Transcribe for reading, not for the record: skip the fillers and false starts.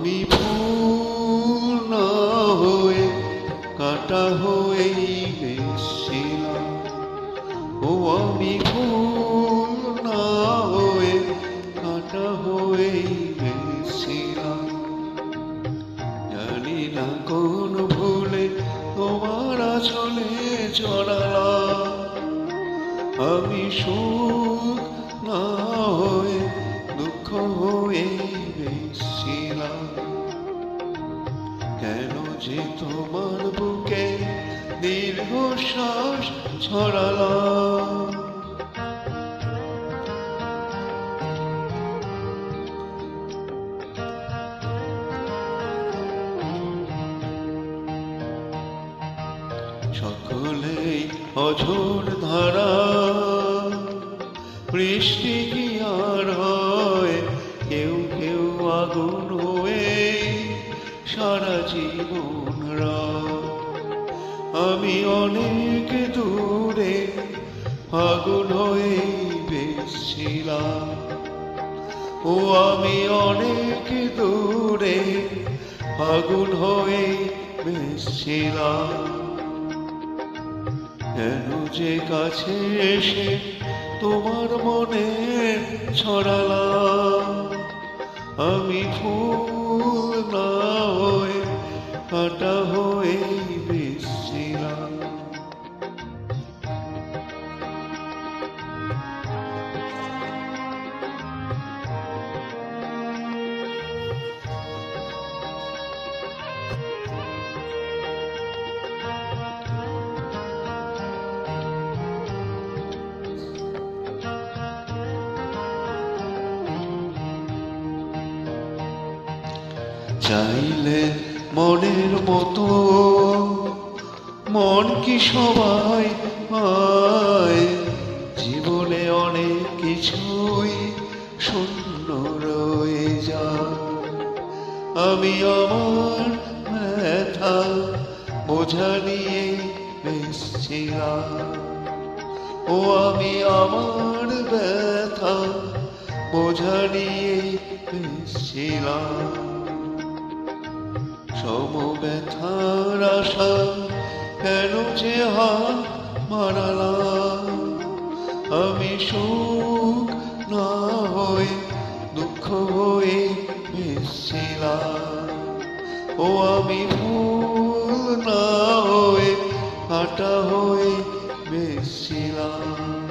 আমি ফুল না হয়ে কাঁটা হয়েই বেশিলাম। ও আমি ফুল না হয়ে কাঁটা হয়েই বেশিলাম। জানি না কোন ভুলে তোমার আঁচলে জড়ালাম। আমি সুখ না হয়ে দুঃখ হয়ে বেশিলাম। কেন যে তোমার বুকে দীর্ঘশ্বাস ছড়ালাম। সকলেই অঝোর ধারা, বৃষ্টি কি আর হয়? কেউ কেউ আগুন হয়ে সারা জীবন রাত। আমি অনেক দূরে আগুন হয়ে বেশিলাম। ও আমি অনেক দূরে আগুন হয়ে বেশিলাম। কেন যে কাছে এসে তোমার মনে ছড়ালাম। আমি ফুল না হয়ে কাঁটা হয়ে বেশিলাম। চাইলে মনের মতো মন কি সবাই পায়? জীবনে অনেক কিছুই শূন্য রয়ে যায়। আমি আমার ব্যথা বোঝা নিয়ে বেশিলাম। ও আমি আমার ব্যথা বোঝা নিয়ে বেশিলাম। সমব্যথার আশা কেন যে হাত মারালাম। আমি সুখ না হয়ে দুঃখ হয়ে বেশিলাম। ও আমি ফুল না হয়ে কাঁটা হয়ে বেশিলাম।